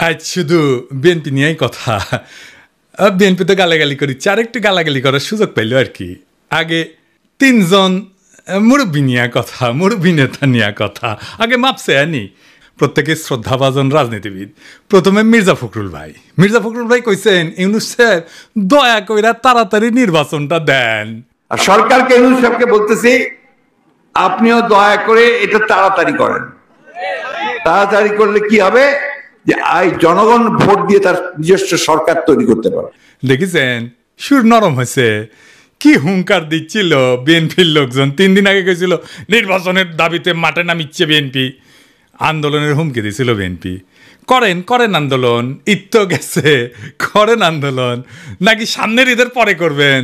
আজ শুধু বিএনপি নিয়েই কথা। বিএনপি তো গালাগালি করিচ্ছে, আরেকটু গালাগালি করার সুযোগ পাইল আর কি। আগে তিনজন মুরব্বী নিয়ে কথা, মুরব্বী নেতা নিয়ে কথা, আগে মাপছে আনি প্রত্যেকে শ্রদ্ধাভাজন রাজনীতিবিদ। প্রথমে মির্জা ফখরুল ভাই কইছেন ইউনূস সাহেব দয়া কইরা তাড়াতাড়ি নির্বাচনটা দেন। আর সরকারকে ইউনূস সাহেবকে বলতেছি আপনিও দয়া করে এটা তাড়াতাড়ি করেন। তাড়াতাড়ি করলে কি হবে যে জনগণ ভোট দিয়ে তার নিজস্ব সরকার তৈরি করতে পারে। দেখেছেন সুর নরম হয়েছে, কি হুঙ্কার দিচ্ছিল বিএনপির লোকজন। 3 দিন আগে গেছিল নির্বাচনের দাবিতে মাঠে নামিচ্ছে বিএনপি, আন্দোলনের হুমকি দিয়েছিল বিএনপি। করেন আন্দোলন, ঈদ তো গেছে, করেন আন্দোলন, নাকি সামনের ঈদের পরে করবেন।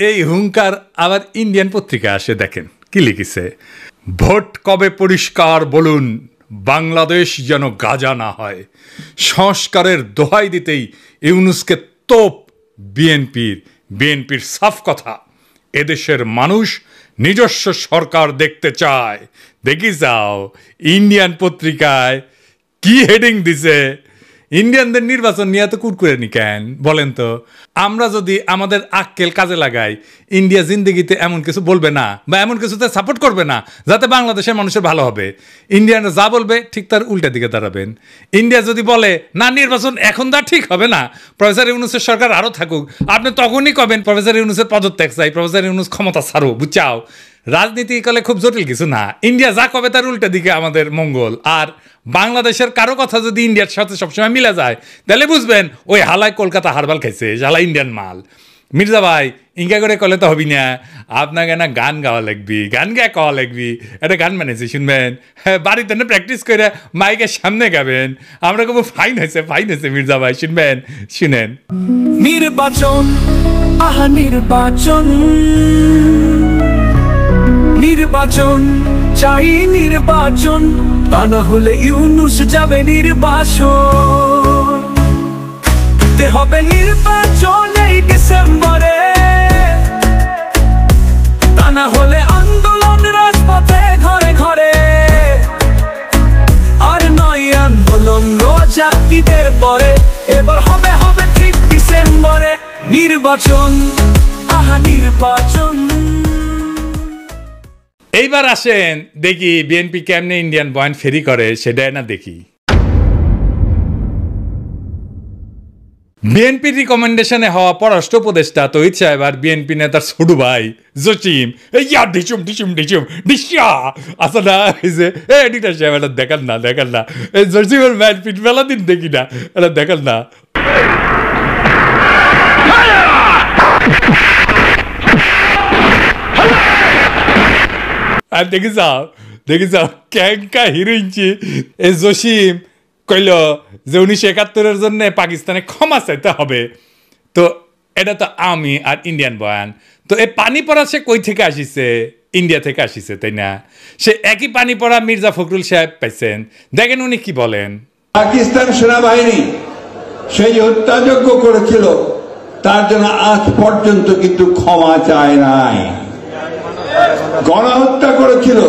এই হুঙ্কার আবার ইন্ডিয়ান পত্রিকা আসে, দেখেন কি লিখেছে, ভোট কবে পরিষ্কার বলুন, বাংলাদেশ যেন গাজা না হয়। সংস্কারের দোহাই দিতেই ইউনূসকে তোপ বিএনপির সাফ কথা, এদেশের মানুষ নিজস্ব সরকার দেখতে চায়। দেখি যাও ইন্ডিয়ান পত্রিকায় কি হেডিং দিছে। ইন্ডিয়ানদের নির্বাচন নিয়ে তো কুরকুরে নি কেন বলেন তো? আমরা যদি আমাদের আক্কেল কাজে লাগাই, ইন্ডিয়া জিন্দেগিতে এমন কিছু বলবে না বা এমন কিছুতে সাপোর্ট করবে না যাতে বাংলাদেশের মানুষের ভালো হবে। ইন্ডিয়ানরা যা বলবে ঠিক তার উল্টা দিকে দাঁড়াবেন। ইন্ডিয়া যদি বলে না নির্বাচন এখন দা ঠিক হবে না, প্রফেসর ইউনূসের সরকার আরও থাকুক, আপনি তখনই কবেন প্রফেসর ইউনূসের পদত্যাগ চাই, প্রফেসর ইউনূস ক্ষমতা ছাড়ো, বুঝাও। রাজনীতি কালে খুব জটিল কিছু না, ইন্ডিয়া যা কবে তার উল্টা দিকে আমাদের মঙ্গল। আর বাংলাদেশের কারো কথা যদি ইন্ডিয়ার সাথে সবসময় মিলে যায় তাহলে বুঝবেন ওই হালায় কলকাতা হারবাল খাইছে, হালা ইন্ডিয়ান মাল। মির্জা ভাই ইঙ্কা করে কলে তো হবি না, আপনাকে না গান গাওয়া লাগবি, গান গেয়ে কওয়া লাগবি। একটা গান বানিয়েছি শুনবেন, হ্যাঁ বাড়িতে না প্র্যাকটিস করে মাইকের সামনে গাবেন। আমরা কব ফাইন হয়েছে মির্জা ভাই, শুনবেন, শুনেন। নির্বাচন আহা নির্বাচন, নির্বাচন চাই নির্বাচন, তা না হলে ইউনূস যাবে নির্বাসন। দিতে হবে নির্বাচন এই ডিসেম্বরে, তা না হলে আন্দোলন রাজপথে ঘরে ঘরে। আর নয় আন্দোলন রোজা ঈদের পরে, এবার হবে ঠিক ডিসেম্বরে নির্বাচন আহা নির্বাচন। এইবার আসেন দেখি বিএনপি কেমনে ইন্ডিয়ান পয়েন্ট ফেরি করে, সেটাই না দেখি। বিএনপির রিকমেন্ডেশনে হওয়া পররাষ্ট্র উপদেষ্টা তহিদ সাহেব আর বিএনপি নেতার ছোট ভাই জসিম আচ্ছা না এডিটার সাহেব এটা দেখান না এই জসিমের ম্যান পিট মেলা দিন দেখি না, এটা দেখান না। আর দেখি যাও ক্যাঙ্কা হিরোইনছি এই জসিম কইল যে 1971-এর জন্য পাকিস্তানে ক্ষমা চাইতে হবে। তো এটা তো আমি আর ইন্ডিয়ান বয়ান। তো এই পানি পড়া সে কই থেকে আসিছে? ইন্ডিয়া থেকে আসিছে, তাই না? সে একই পানি পড়া মির্জা ফখরুল সাহেব পাইছেন, দেখেন উনি কি বলেন। পাকিস্তান সেনাবাহিনী সেই হত্যাযজ্ঞ করেছিল, তার জন্য আজ পর্যন্ত কিন্তু ক্ষমা চায় নাই। গণহত্যা করেছিল,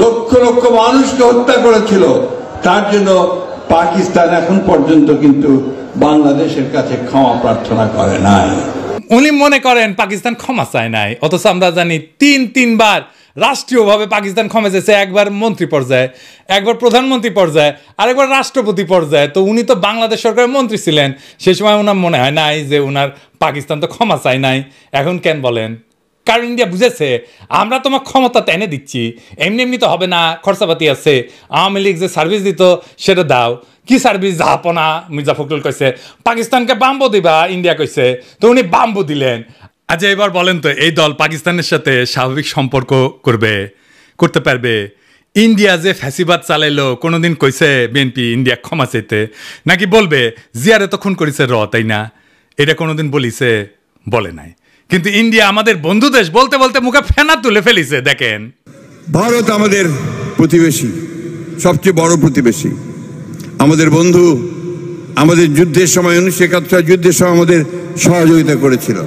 লক্ষ লক্ষ মানুষকে হত্যা করেছিল, তার জন্য পাকিস্তান এখন পর্যন্ত কিন্তু বাংলাদেশের কাছে ক্ষমা প্রার্থনা করে নাই। উনি মনে করেন পাকিস্তান ক্ষমা চায় নাই, অথচ আমরা জানি তিনবার রাষ্ট্রীয়ভাবে পাকিস্তান ক্ষমা চেয়েছে। একবার মন্ত্রী পর্যায়ে, একবার প্রধানমন্ত্রী পর্যায়ে, আরেকবার রাষ্ট্রপতি পর্যায়ে। তো উনি তো বাংলাদেশ সরকারের মন্ত্রী ছিলেন, সে সময় ওনার মনে হয় নাই যে ওনার পাকিস্তান তো ক্ষমা চায় নাই। এখন কেন বলেন? কারণ ইন্ডিয়া বুঝেছে আমরা তোমার ক্ষমতা টেনে দিচ্ছি, এমনি তো হবে না, খরচাপাতি আছে। আওয়ামী লীগ যে সার্ভিস দিত সেটা দাও। কি সার্ভিস? জাহাপনা। মির্জা ফখরুল কইছে পাকিস্তানকে বাম্বু দিবা, ইন্ডিয়া কইছে, তো উনি বাম্বু দিলেন। আচ্ছা এবার বলেন তো এই দল পাকিস্তানের সাথে স্বাভাবিক সম্পর্ক করতে পারবে? ইন্ডিয়া যে ফ্যাসিবাদ চালাইলো কোনোদিন কইছে বিএনপি ইন্ডিয়া ক্ষমা চাইতে? নাকি বলবে জিয়ারে তো খুন করেছে তাই না? এটা কোনোদিন বলিছে? বলে নাই। কিন্তু ইন্ডিয়া আমাদের বন্ধু দেশ বলতে বলতে মুখে ফেনা তুলে ফেলিছে। দেখেন ভারত আমাদের প্রতিবেশী, সবচেয়ে বড় প্রতিবেশী, আমাদের বন্ধু। আমাদের যুদ্ধের সময় 1971 যুদ্ধের সময় আমাদের সহযোগিতা করেছিল।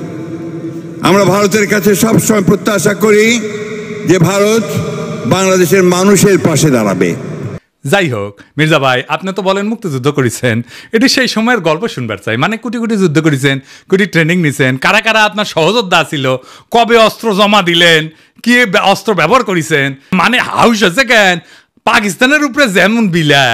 আমরা ভারতের কাছে সবসময় প্রত্যাশা করি যে ভারত বাংলাদেশের মানুষের পাশে দাঁড়াবে। যাই হোক মির্জা ভাই, আপনি তো বলেন মুক্তিযুদ্ধ করেছেন, এটি সেই সময়ের গল্প শুনবার চাই। মানে কোটি কোটি যুদ্ধ করেছেন, কোটি ট্রেনিং নিছেন, কারা কারা আপনার সহযোদ্ধা ছিল, কবে অস্ত্র জমা দিলেন, কি অস্ত্র ব্যবহার করেছেন, মানে হাউস আছে কেন পাকিস্তানের উপরে যেমন বিলা,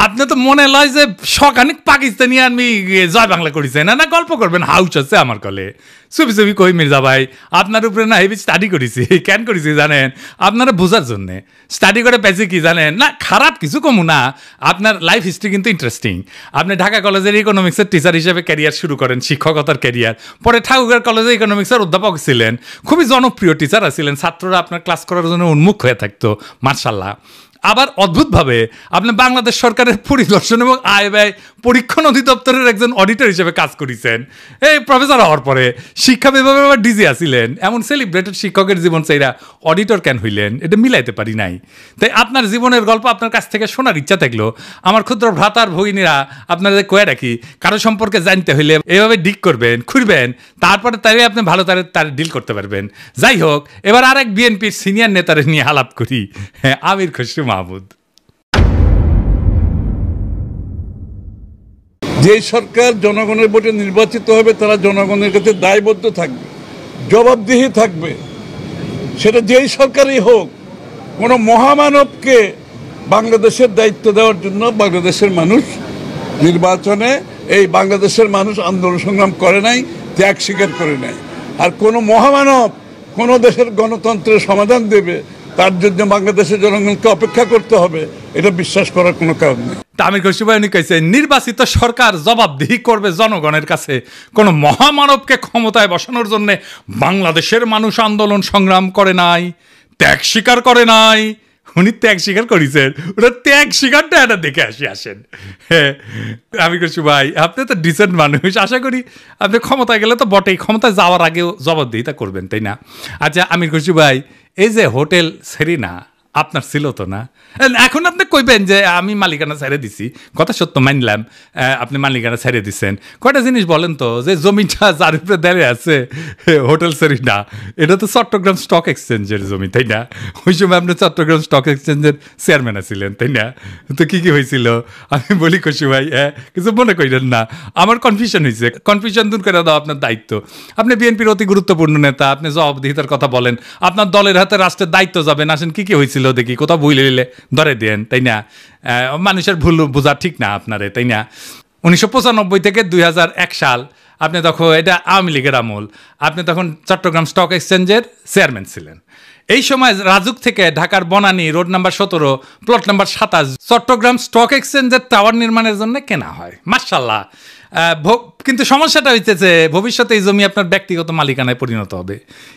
আপনি তো মনে লয় যে সখানিক পাকিস্তানি আমি জয় বাংলা করেছে না, না গল্প করবেন হাউস আছে আমার কলে। চুপি চুপি কই মির্জা ভাই, আপনার উপরে না হেভি স্টাডি করেছি। কেন করেছি জানেন? আপনারা বোঝার জন্যে স্টাডি করে পেয়েছি কি জানেন, না খারাপ কিছু কমু না, আপনার লাইফ হিস্ট্রি কিন্তু ইন্টারেস্টিং। আপনি ঢাকা কলেজের ইকোনমিক্সের টিচার হিসেবে ক্যারিয়ার শুরু করেন, শিক্ষকতার ক্যারিয়ার, পরে ঠাকুরগাঁও কলেজে ইকোনমিক্সের অধ্যাপক ছিলেন, খুবই জনপ্রিয় টিচার ছিলেন, ছাত্ররা আপনার ক্লাস করার জন্য উন্মুখ হয়ে থাকতো, মার্শাল্লাহ। আবার অদ্ভুতভাবে আপনি বাংলাদেশ সরকারের পরিদর্শন এবং আয় ব্যয় পরীক্ষণ অধিদপ্তরের একজন অডিটর হিসেবে কাজ করেছেন। এই প্রফেসর হওয়ার পরে শিক্ষা বিভাগে আবার ডিজি আসিলেন। এমন সেলিব্রেটেড শিক্ষকের জীবন চাইরা অডিটর কেন হইলেন, এটা মিলাইতে পারি নাই। তাই আপনার জীবনের গল্প আপনার কাছ থেকে শোনার ইচ্ছা থাকলো। আমার ক্ষুদ্র ভ্রাতার ভগিনীরা আপনাদের কয়ে রাখি, কারো সম্পর্কে জানতে হইলে এভাবে ডিক করবেন, খুঁড়বেন, তারপরে তাই আপনি ভালো তার ডিল করতে পারবেন। যাই হোক, এবার আরেক বিএনপির সিনিয়র নেতারে নিয়ে আলাপ করি। হ্যাঁ, আমির খসরু মাহমুদ। যে সরকার জনগণের ভোটে নির্বাচিত হবে তারা জনগণের কাছে দায়বদ্ধ থাকবে, জবাবদিহি থাকবে। সেটা যেই সরকারই হোক, কোনো মহামানবকে বাংলাদেশের দায়িত্ব দেওয়ার জন্য বাংলাদেশের মানুষ নির্বাচনে, এই বাংলাদেশের মানুষ আন্দোলন সংগ্রাম করে নাই, ত্যাগ স্বীকার করে নাই। আর কোনো মহামানব কোনো দেশের গণতন্ত্রের সমাধান দেবে, তার জন্য বাংলাদেশের জনগণকে অপেক্ষা করতে হবে, এটা বিশ্বাস করার কোনো কারণ নেই। আমির খসরু ভাই কইছে, নির্বাচিত সরকার জবাবদিহি করবে জনগণের কাছে, কোনো মহামানবকে ক্ষমতায় বসানোর জন্য বাংলাদেশের মানুষ আন্দোলন সংগ্রাম করে নাই, ত্যাগ স্বীকার করে নাই। উনি ত্যাগ স্বীকার করেছেন, ওটা ত্যাগ স্বীকারটা এটা দেখে আসেন। হ্যাঁ, আমির খসরু ভাই, আপনি তো ডিসেন্ট মানুষ, আশা করি আপনি ক্ষমতায় গেলে তো বটেই, ক্ষমতায় যাওয়ার আগেও জবাবদিহিতা করবেন, তাই না? আচ্ছা আমির খসরু ভাই, এই যে হোটেল সেরিনা আপনার ছিল তো না? এখন আপনি কইবেন যে আমি মালিকানা ছেড়ে দিছি, কথা সত্য মানলাম, আপনি মালিকানা ছেড়ে দিচ্ছেন। কয়টা জিনিস বলেন তো, যে জমিটা যার উপরে দাঁড়িয়ে আছে হোটেল সেরিনা, এটা তো চট্টগ্রাম স্টক এক্সচেঞ্জের জমি, তাই না? ওই সময় আপনি চট্টগ্রাম স্টক এক্সচেঞ্জের চেয়ারম্যান ছিলেন, তাই না? তো কি কি হয়েছিল আমি বলি খসরু ভাই, কিছু মনে করেন না, আমার কনফিউশন হয়েছে, কনফিউশন দূর করে দাও আপনার দায়িত্ব। আপনি বিএনপির অতি গুরুত্বপূর্ণ নেতা, আপনি জবাবদিহিতার কথা বলেন, আপনার দলের হাতে রাষ্ট্রের দায়িত্ব যাবেন, আসেন কি কি হয়েছিল দেখি, কোথাও ভুল হইলে ধরে দেন, তাই না? মানুষের ভুল বোঝা ঠিক না আপনারে, তাই না? 1995 থেকে 2001 সাল আপনি তখন, এটা আওয়ামী লীগের আমল, আপনি তখন চট্টগ্রাম স্টক এক্সচেঞ্জের চেয়ারম্যান ছিলেন। এই সময় রাজুক থেকে ঢাকার Banani road number 17 plot number 27 Chittagong stock এক্সচেঞ্জের টাওয়ার নির্মাণের জন্য কেনা হয়, মাশাআল্লাহ। কিন্তু সমস্যাটা হইতেছে, ভবিষ্যতে এই জমি আপনার ব্যক্তিগত মালিকানায় পরিণত হবে।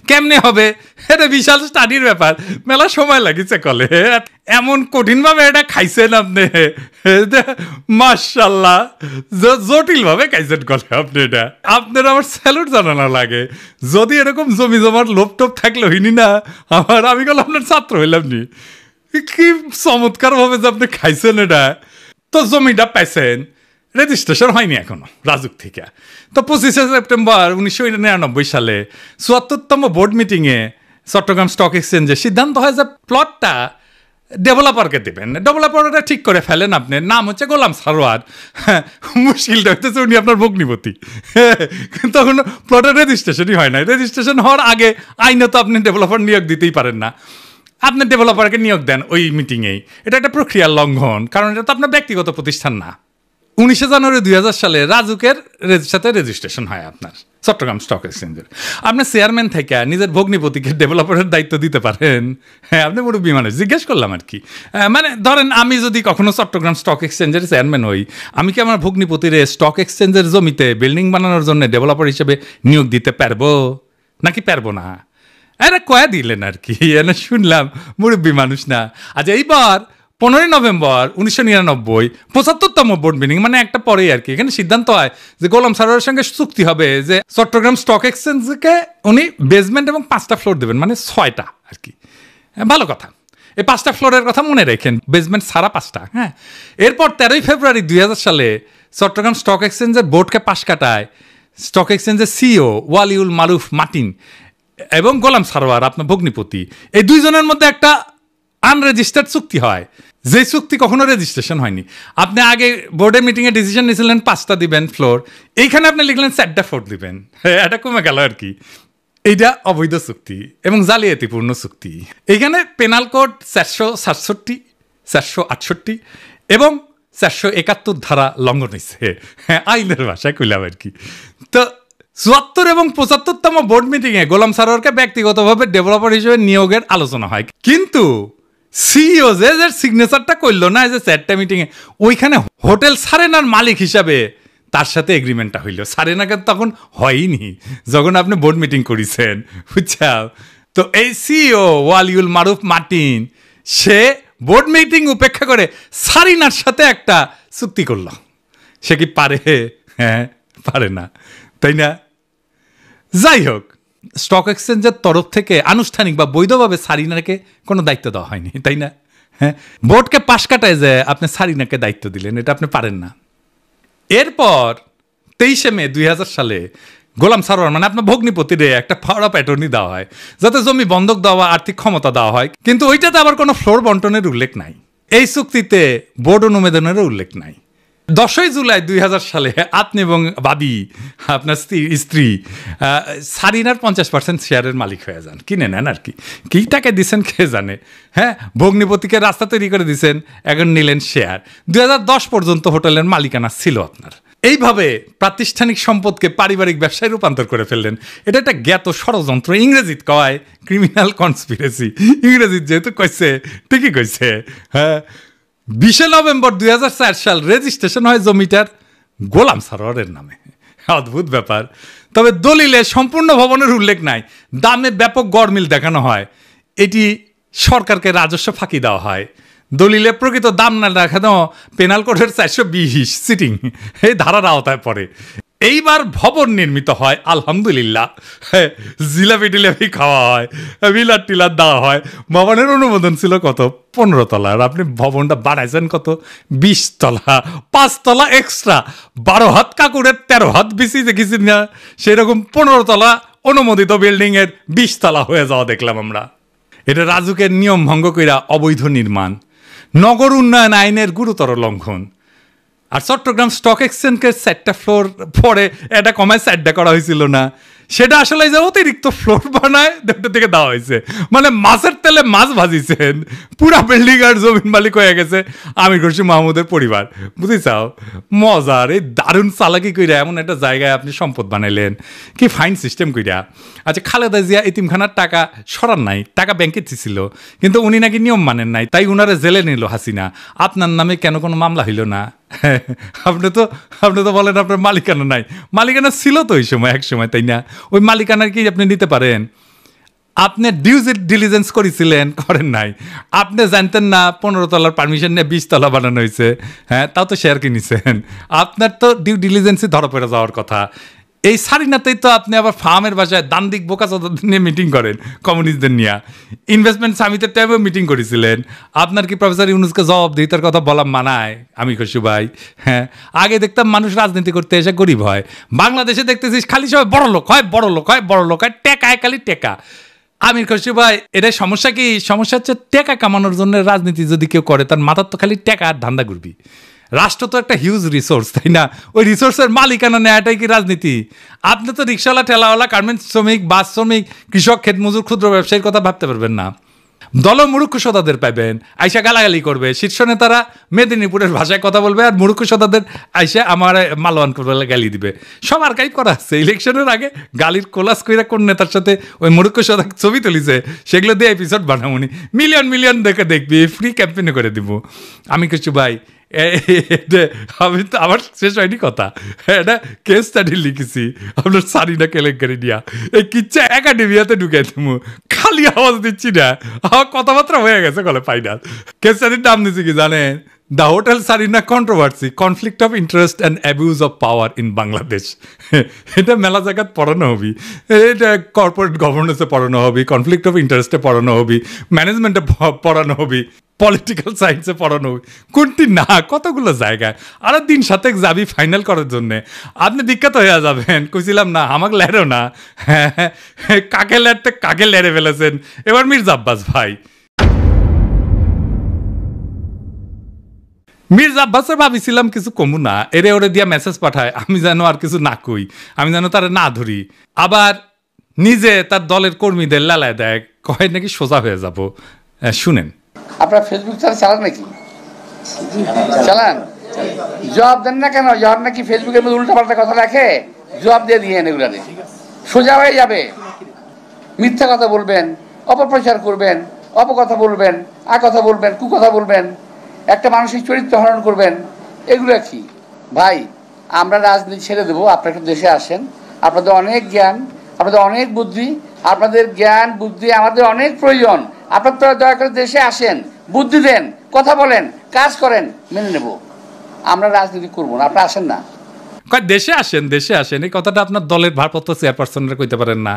কেমনে হবে, এটা বিশাল স্টাডির ব্যাপার, মেলা সময় লাগিছে কলে। এমন কঠিনভাবে এটা খাইছেন আপনি, মাশাআল্লাহ, জটিলভাবে খাইছেন কলে আপনি। এটা আপনার আমার স্যালুট জানানো লাগে। যদি এরকম জমি জমার লোভ টোপ থাকলে হইনি না আমি কল আপনার ছাত্র হইলাম নি। কি চমৎকার ভাবে যে আপনি খাইছেন এটা। তো জমিটা পাইছেন, রেজিস্ট্রেশন হয়নি এখনো রাজুক থেকে। তো 25শে সেপ্টেম্বর 1999 সালে ৭৪তম বোর্ড মিটিংয়ে চট্টগ্রাম স্টক এক্সচেঞ্জে সিদ্ধান্ত হয় যে প্লটটা ডেভেলপারকে দেবেন। ডেভেলপারটা ঠিক করে ফেলেন, আপনার নাম হচ্ছে গোলাম সারোয়ার। মুশকিলটা হইতেছে উনি আপনার ভগ্নিপতি। তখন প্লটের রেজিস্ট্রেশনই হয় না। রেজিস্ট্রেশন হওয়ার আগে আইনত আপনি ডেভেলপার নিয়োগ দিতেই পারেন না। আপনি ডেভেলপারকে নিয়োগ দেন ওই মিটিংয়েই, এটা একটা প্রক্রিয়ার লঙ্ঘন, কারণ এটা তো আপনার ব্যক্তিগত প্রতিষ্ঠান না। 19শে জানুয়ারি 2000 সালে রাজুকের সাথে রেজিস্ট্রেশন হয় আপনার চট্টগ্রাম স্টক এক্সচেঞ্জের। আপনি চেয়ারম্যান থেকে নিজের ভগ্নিপতিকে ডেভেলপারের দায়িত্ব দিতে পারেন? হ্যাঁ, আপনি মুরব্বী মানুষ, জিজ্ঞেস করলাম আর কি। মানে ধরেন আমি যদি কখনো চট্টগ্রাম স্টক এক্সচেঞ্জের চেয়ারম্যান হই, আমি কি আমার ভগ্নিপতিরে স্টক এক্সচেঞ্জের জমিতে বিল্ডিং বানানোর জন্য ডেভেলপার হিসেবে নিয়োগ দিতে পারবো নাকি পারবো না? এরা কয়া দিলেন আর কি, এনে শুনলাম মুরব্বী মানুষ না। আচ্ছা, এইবার 15 নভেম্বর 1999 75তম বোর্ড মিটিং, মানে একটা পরেই আর কি, এখানে সিদ্ধান্ত হয় যে গোলাম সারোয়ারের সঙ্গে চুক্তি হবে যে চট্টগ্রাম স্টক এক্সচেঞ্জকে উনি বেসমেন্ট এবং 5টা ফ্লোর দেবেন, মানে 6টা আর কি। ভালো কথা, এই 5টা ফ্লোরের কথা মনে রাখেন, বেসমেন্ট ছাড়া 5টা। হ্যাঁ, এরপর 13 ফেব্রুয়ারি 2000 সালে চট্টগ্রাম স্টক এক্সচেঞ্জের বোর্ডকে পাশ কাটায় স্টক এক্সচেঞ্জের সিইও ওয়ালিউল মারুফ মার্টিন এবং গোলাম সারোয়ার আপনার ভগ্নিপতি, এই দুইজনের মধ্যে একটা আনরেজিস্টার্ড চুক্তি হয় যে চুক্তি কখনো রেজিস্ট্রেশন হয়নি। আপনি আগে বোর্ডের মিটিংয়ে ডিসিশন নিয়েছিলেন 5টা দিবেন ফ্লোর, এইখানে আপনি লিখলেন 4টা ফ্লোর দিবেন, এটা কমে গেল আর কি। এইটা অবৈধ চুক্তি এবং জালিয়াতিপূর্ণ চুক্তি। এইখানে পেনাল কোড 467, 468 এবং 471 ধারা লঙ্ঘন হয়েছে, আইনের ভাষায় কইলাম আর কি। তো 74 এবং 75তম বোর্ড মিটিংয়ে গোলাম সারোয়ারকে ব্যক্তিগতভাবে ডেভেলপার হিসেবে নিয়োগের আলোচনা হয়, কিন্তু সিইও যে সিগনেচারটা করলো না যে 4টা মিটিংয়ে, ওইখানে হোটেল সারেনার মালিক হিসাবে তার সাথে এগ্রিমেন্টটা হইল। সারেনাকে তখন হয়নি যখন আপনি বোর্ড মিটিং করেছেন, বুঝছা? তো এই সিইও ওয়ালিউল মারুফ মার্টিন সে বোর্ড মিটিং উপেক্ষা করে সারিনার সাথে একটা চুক্তি করল। সে কি পারে? হ্যাঁ, পারে না, তাই না? যাই হোক, স্টক এক্সচেঞ্জের তরফ থেকে আনুষ্ঠানিক বা বৈধভাবে সারিনাকে কোনো দায়িত্ব দেওয়া হয়নি, তাই না? হ্যাঁ, বোর্ডকে পাশ কাটায় যে আপনি সারিনাকে দায়িত্ব দিলেন, এটা আপনি পারেন না। এরপর 23শে মে 2000 সালে গোলাম সারোয়ার মানে আপনার ভগ্নিপতিরে একটা পাওয়ার অফ অ্যাটর্নি দেওয়া হয় যাতে জমি বন্ধক দেওয়া, আর্থিক ক্ষমতা দেওয়া হয়, কিন্তু ওইটাতে আবার কোনো ফ্লোর বন্টনের উল্লেখ নাই। এই চুক্তিতে বোর্ড অনুমোদনেরও উল্লেখ নাই। 10ই জুলাই 2000 সালে আপনি এবং বাবি আপনার স্ত্রী সারিনার 50% শেয়ারের মালিক হয়ে যান, কিনে নেন আর কি। কী টাকা দিচ্ছেন কে জানে। হ্যাঁ, ভগ্নিপতিকে রাস্তা তৈরি করে দিচ্ছেন, এখন নিলেন শেয়ার। 2010 পর্যন্ত হোটেলের মালিকানা ছিল আপনার। এইভাবে প্রাতিষ্ঠানিক সম্পদকে পারিবারিক ব্যবসায় রূপান্তর করে ফেললেন। এটা একটা জ্ঞাত ষড়যন্ত্র, ইংরেজিত কয় ক্রিমিনাল কনস্পিরেসি। ইংরেজিত যেহেতু কইছে ঠিকই কইছে। হ্যাঁ, 20শে নভেম্বর 2004 সাল রেজিস্ট্রেশন হয় জমিটার গোলাম সারোয়ারের নামে। অদ্ভুত ব্যাপার। তবে দলিলে সম্পূর্ণ ভবনের উল্লেখ নাই, দামে ব্যাপক গড়মিল দেখানো হয়, এটি সরকারকে রাজস্ব ফাঁকি দেওয়া হয়। দলিলে প্রকৃত দাম না দেখানো পেনাল কোডের 420 সিটিং এই ধারার আওতায় পড়ে। এইবার ভবন নির্মিত হয় আলহামদুলিল্লাহ, জিলাপি টিলাপি খাওয়া হয়, বিলার টিলার দেওয়া হয়। ভবনের অনুমোদন ছিল কত? 15 তলার। আপনি ভবনটা বানাইছেন কত? 20 তলা, 5 তলা এক্সট্রা, 12 হাত কাকুরের 13 হাত বেশি দেখেছি না, সেরকম 15 তলা অনুমোদিত বিল্ডিং এর 20 তলা হয়ে যাওয়া দেখলাম আমরা। এটা রাজুকের নিয়ম ভঙ্গ কইরা অবৈধ নির্মাণ, নগর উন্নয়ন আইনের গুরুতর লঙ্ঘন। আর চট্টগ্রাম স্টক এক্সচেঞ্জের 4টা ফ্লোর পরে এটা কমায় 4টা করা হয়েছিল না, সেটা আসলে যে অতিরিক্ত ফ্লোর বানায় দুটো থেকে দেওয়া হয়েছে। মানে মাছের তেলে মাছ ভাজিছেন, পুরা বিল্ডিং আর জমিন মালিক হয়ে গেছে আমির খুরশি মাহমুদের পরিবার। বুঝিছাও মজার এই দারুণ চালাকি কইরা এমন একটা জায়গায় আপনি সম্পদ বানাইলেন, কি ফাইন সিস্টেম কইরা। আচ্ছা, খালেদা জিয়া এতিমখানার টাকা সরান নাই, টাকা ব্যাংকে ছিল, কিন্তু উনি নাকি নিয়ম মানেন নাই, তাই উনারে জেলে নিল হাসিনা। আপনার নামে কেন কোনো মামলা হইল না? আপনি তো বলেন আপনার মালিকানা নাই। মালিকানা ছিল তো ওই সময়, এক সময়, তাই না? ওই মালিকানা কি আপনি নিতে পারেন? আপনি ডিউ ডিলিজেন্স করেছিলেন? করেন নাই। আপনি জানতেন না 15 তলার পারমিশন নিয়ে 20 তলা বানানো হয়েছে? হ্যাঁ, তাও তো শেয়ার কিনেছেন। আপনার তো ডিউ ডিলিজেন্সই ধরা পড়ে যাওয়ার কথা। এই সারিনাতেই তো আপনি আবার ফার্মের বাসায় দান্দিক বোকাচোদা নিয়ে মিটিং করেন, কমিউনিস্টদের নিয়ে। ইনভেস্টমেন্ট সামিটের টাইমেও মিটিং করেছিলেন। আপনার কি প্রফেসর ইউনুসকে জবাবদিহিতার কথা বলা মানায় আমি খুশি ভাই? হ্যাঁ, আগে দেখতাম মানুষ রাজনীতি করতে এসে গরিব হয়, বাংলাদেশে দেখতেছিস খালি সবাই বড় লোক হয়, বড় লোক হয়, বড় লোক হয়, টেকায় খালি টেকা। আমির খুশি ভাই, এটাই সমস্যা কি? সমস্যা হচ্ছে টেকা কামানোর জন্য রাজনীতি যদি কেউ করে, তার মাথার তো খালি টেকা আর ধান্দা ঘুরবি। রাষ্ট্র তো একটা হিউজ রিসোর্স, তাই না? ওই রিসোর্সের মালিকানা নেওয়াটাই কি রাজনীতি? আপনি তো রিক্সাওয়ালা, ঠেলাওয়ালা, গার্মেন্টস শ্রমিক, বাস শ্রমিক, কৃষক, ক্ষেত মজুর, ক্ষুদ্র ব্যবসায়ীর কথা ভাবতে পারবেন না। দল মুরুক্ষ সদাদের পাইবেন, আইসা গালাগালি করবে। শীর্ষ নেতারা মেদিনীপুরের ভাষায় কথা বলবে, আর মুরুক্ষ সদাদের আইসা আমার মালওয়ান করবে, গালি দিবে। সব আর্কাইভ করা আছে। ইলেকশনের আগে গালির কোলাস কইরা কোন নেতার সাথে ওই মুরুক্ষ সদা ছবি তুলিছে, সেগুলো দিয়ে এপিসোড বানাবনি। মিলিয়ন মিলিয়ন দেখে দেখবি, ফ্রি ক্যাম্পেইনে করে দিব। আমি কিছু ভাই, আমি তো আমার শেষ হয়নি কথা, এটা কেস স্টাডি লিখেছি আপনার সারিনা কেলেঙ্কারি নিয়া। এই কিচ্ছা একাডেমিয়াতে ঢুকে দেবো, খালি আওয়াজ দিচ্ছি না, আমার কথাবার্তা হয়ে গেছে গলে ফাইনাল। কেস স্টাডির নাম দিচ্ছি কি জানেন? The hotel Sarina controversy, conflict of interest and abuse of power in Bangladesh. এটা মেলা জায়গায় পড়ানো হবি, এটা কর্পোরেট গভর্নেন্সে পড়ানো হবি, কনফ্লিক্ট অফ ইন্টারেস্টে পড়ানো হবি, ম্যানেজমেন্টে পড়ানো হবি, পলিটিক্যাল সায়েন্সে পড়ানো হবি। কোনটি না, কতগুলো জায়গায়। আর দিন সাথে যাবি ফাইনাল করার জন্যে, আপনি বিখ্যাত হয়ে যাবেন। কইছিলাম না আমাকে লেরো না, হ্যাঁ কাকে লেরতে কাকে লেরে ফেলেছেন। এবার মির্জা আব্বাস ভাই মির্জা আব্বাসের ভাবিছিলাম কিছু কমু না, এরে ওরে দিয়া মেসেজ পাঠায়, আমি যেন আর কিছু না কই, আমি যেন তারা না ধরি। আবার নিজে তার দলের কর্মীদের লালায় দেয়, কয় নাকি সোজা হয়ে যাব। শুনেন, আপনার ফেসবুক চালান নাকি? চালান, জবাব দেন না কেন? জবাব নাকি ফেসবুকের মধ্যে উল্টাপাল্টা কথা রাখে, জবাব দিয়ে দিয়ে এগুলা সোজা হয়ে যাবে। মিথ্যা কথা বলবেন, অপপ্রচার করবেন, অপকথা বলবেন, কথা বলবেন, কুকথা বলবেন, একটা মানসিক চরিত্র হরণ করবেন, এগুলো কি ভাই? আমরা রাজনীতি ছেড়ে দেবো, আপনারা একটু দেশে আসেন। আপনাদের অনেক জ্ঞান, আপনাদের অনেক বুদ্ধি, আপনাদের জ্ঞান বুদ্ধি আমাদের অনেক প্রয়োজন। আপনারা দয়া করে দেশে আসেন, বুদ্ধি দেন, কথা বলেন, কাজ করেন, মেনে নেব। আমরা রাজনীতি করবো না, আপনারা আসেন না। দেশে আসেন, দেশে আসেন, এই কথাটা আপনার দলের ভারপ্রাপ্ত চেয়ারপারসনরা কইতে পারেন না?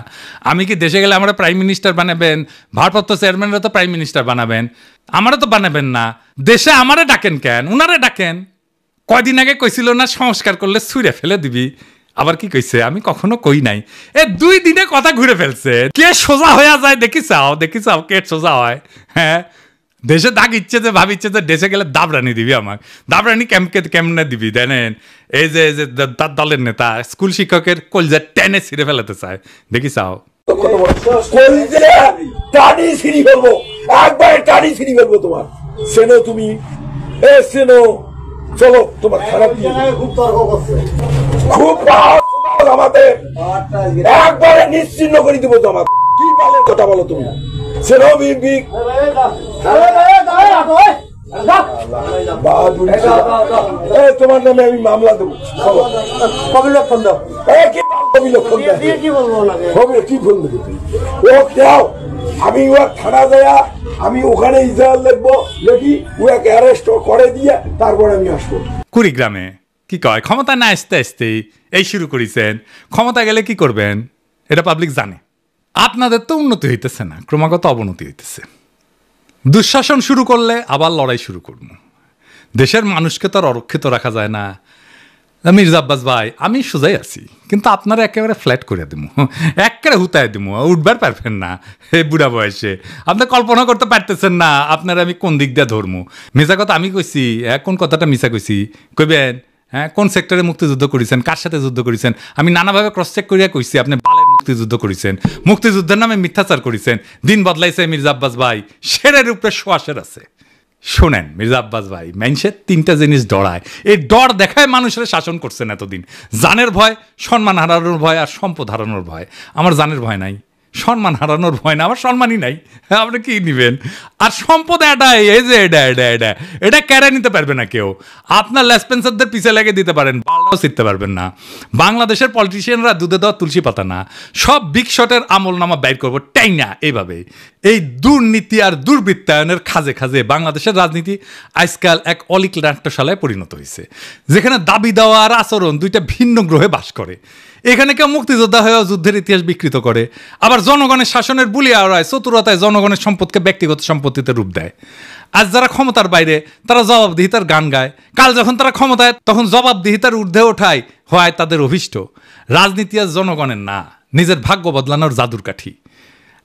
আমি কি দেশে গেলে আমরা প্রাইম মিনিস্টার বানাবেন? ভারপ্রাপ্ত চেয়ারম্যানরা তো প্রাইম মিনিস্টার বানাবেন, আমারও তো বানাবেন না। দেশে আমারে ডাকেন কেন? উনারে ডাকেন। কয়দিন আগে কইছিল না সংস্কার করলে ছুঁড়ে ফেলে দিবি, আবার কি কইছে? আমি কখনো কই নাই। 2 দিনে কথা ঘুরে ফেলছে। কে সোজা হয়ে যায় দেখি চাও কে সোজা হয়? হ্যাঁ, দেশে দাগ ইচ্ছে যে ভাবিচ্ছে যে দেশে গেলে দাবরানি দিবি, আমার দাবরানি কেমনে দিবি জানেন? এই যে তার দলের নেতা স্কুল শিক্ষকের কলজা টেনে ছিঁড়ে ফেলাতে চায়, দেখি চাও। তোমার সেনো তুমি চলো, তোমার খারাপ খুব আমাদের একবারে নিশ্চিন্ন করে দিব। তোমার কি পালের কথা বলো তুমি? সেনো তোমার নামে আমি মামলা দেবো। কি বলবো ও দাও, আমি ও থানা দেয়া, আমি ওখানে ইসরায়েল লিখবো, লিখি ওকে অ্যারেস্ট করে দিয়ে তারপরে আমি আসবো। কুড়িগ্রামে কি কয়, ক্ষমতা না আসতে আসতেই এই শুরু করেছেন। ক্ষমতা গেলে কি করবেন এটা পাবলিক জানে। আপনাদের তো উন্নতি হইতেছে না, ক্রমাগত অবনতি হইতেছে। দুঃশাসন শুরু করলে আবার লড়াই শুরু করব। দেশের মানুষকে তো আর অরক্ষিত রাখা যায় না। মির্জা আব্বাস ভাই, আমি সোজাই আছি, কিন্তু আপনারা একেবারে ফ্ল্যাট করে দেবো, একেবারে হুতায় দেবো, উঠবার পারবেন না। এই বুড়া বয়সে আপনি কল্পনা করতে পারতেছেন না আপনারা আমি কোন দিক দিয়ে ধরবো। মিশা কথা আমি কইছি, কোন কথাটা মিশা কইছি কইবেন? হ্যাঁ, কোন সেক্টরে মুক্তিযুদ্ধ করেছেন, কার সাথে যুদ্ধ করেছেন? আমি নানাভাবে ক্রস চেক করিয়া কইছি আপনি বালের মুক্তিযুদ্ধ করেছেন, মুক্তিযুদ্ধের নামে মিথ্যাচার করেছেন। দিন বদলাইছে মির্জা আব্বাস ভাই, শেরের উপরে সোয়াশের আছে। শোনেন মির্জা আব্বাস ভাই, মানুষের 3টা জিনিস ডরায়, এই ডর দেখায় মানুষের শাসন করছেন এতদিন। জানের ভয়, সম্মান হারানোর ভয়, আর সম্পদ হারানোর ভয়। আমার জানের ভয় নাই, সম্মান হারানোর ভয় না, আমার সম্মানই নাই। আপনি কি নিবেন? আর সম্পদ এটাই, এই যে এটা কেড়ে নিতে পারবে না কেউ। আপনার লেসপেন্সারদের পিছে লেগে দিতে পারেন, বালটাও শিখতে পারবেন না। বাংলাদেশের পলিটিশিয়ানরা দুধে দেওয়া তুলসী পাতা না, সব বিগ শটের আমল নামা বাইর করবো টাই না। এইভাবে এই দুর্নীতি আর দুর্বৃত্তায়নের খাজে খাজে বাংলাদেশের রাজনীতি আজকাল এক অলিক নাট্যশালায় পরিণত হয়েছে, যেখানে দাবি দেওয়া আর আচরণ 2টা ভিন্ন গ্রহে বাস করে। এখানে কেউ মুক্তিযোদ্ধা হয়েও যুদ্ধের ইতিহাস বিকৃত করে, আবার জনগণের শাসনের বুলি আওড়ায় চতুরতায় জনগণের সম্পদকে ব্যক্তিগত সম্পত্তিতে রূপ দেয়। আজ যারা ক্ষমতার বাইরে তারা জবাবদিহিতার গান গায়, কাল যখন তারা ক্ষমতায় তখন জবাবদিহিতার ঊর্ধ্বে ওঠায় হয় তাদের অভিষ্ট। রাজনীতি আজ জনগণের না, নিজের ভাগ্য বদলানোর জাদুর কাঠি।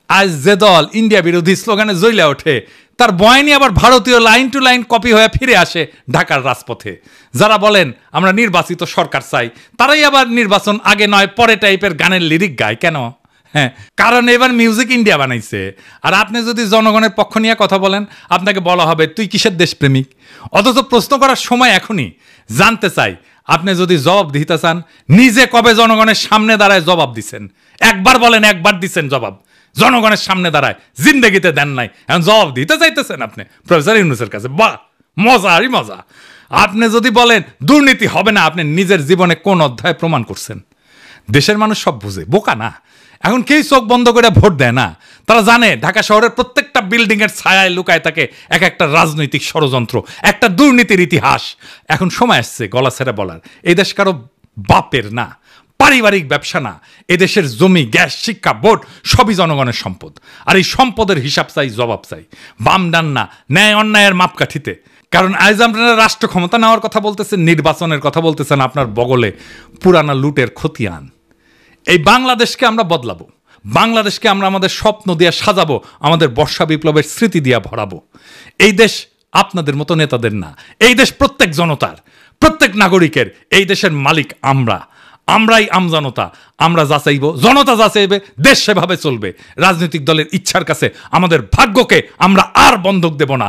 আজ যে দল ইন্ডিয়া বিরোধী স্লোগানে জ্বলে ওঠে, তার বয়ানি আবার ভারতীয় লাইন টু লাইন কপি হয়ে ফিরে আসে ঢাকার রাজপথে। যারা বলেন আমরা নির্বাচিত সরকার চাই, তারাই আবার নির্বাচন আগে নয় পরে টাইপের গানের লিরিক গায়। কেন? হ্যাঁ, কারণ এবার মিউজিক ইন্ডিয়া বানাইছে। আর আপনি যদি জনগণের পক্ষ নিয়ে কথা বলেন, আপনাকে বলা হবে তুই কিসের দেশপ্রেমিক। অথচ প্রশ্ন করার সময় এখনই। জানতে চাই, আপনি যদি জবাব দিতে চান, নিজে কবে জনগণের সামনে দাঁড়ায় জবাব দিচ্ছেন? একবার বলেন, একবার দিচ্ছেন জবাব? জনগণের সামনে দাঁড়ায় জিন্দগিতে দেন নাই, এখন জবাব দিতে চাইতেছেন আপনি প্রফেসর ইউনূসের কাছে। বাহ, মজা আরই মজা। আপনি যদি বলেন দুর্নীতি হবে না, আপনি নিজের জীবনে কোন অধ্যায় প্রমাণ করছেন? দেশের মানুষ সব বুঝে, বোকা না। এখন কেউ চোখ বন্ধ করে ভোট দেয় না। তারা জানে ঢাকা শহরের প্রত্যেকটা বিল্ডিং এর ছায়ায় লুকায় থাকে এক একটা রাজনৈতিক ষড়যন্ত্র, একটা দুর্নীতির ইতিহাস। এখন সময় আসছে গলা ছেড়ে বলার, এই দেশ কারো বাপের না, পারিবারিক ব্যবসা না। এদেশের জমি, গ্যাস, শিক্ষা, ভোট সবই জনগণের সম্পদ। আর এই সম্পদের হিসাব চাই, জবাব চাই, বাম ডান না, ন্যায় অন্যায়ের মাপকাঠিতে। কারণ আজ আপনারা রাষ্ট্র ক্ষমতা নেওয়ার কথা বলতেছেন, নির্বাচনের কথা বলতেছেন, আপনার বগলে পুরানা লুটের খতিয়ান। এই বাংলাদেশকে আমরা বদলাবো, বাংলাদেশকে আমরা আমাদের স্বপ্ন দিয়ে সাজাবো, আমাদের বর্ষা বিপ্লবের স্মৃতি দিয়ে ভরাবো। এই দেশ আপনাদের মতো নেতাদের না। এই দেশ প্রত্যেক জনতার, প্রত্যেক নাগরিকের। এই দেশের মালিক আমরাই আমজনতা। আমরা যা চাইব, জনতা যা চাইবে, দেশ সেভাবে চলবে। রাজনৈতিক দলের ইচ্ছার কাছে আমাদের ভাগ্যকে আমরা আর বন্ধক দেব না।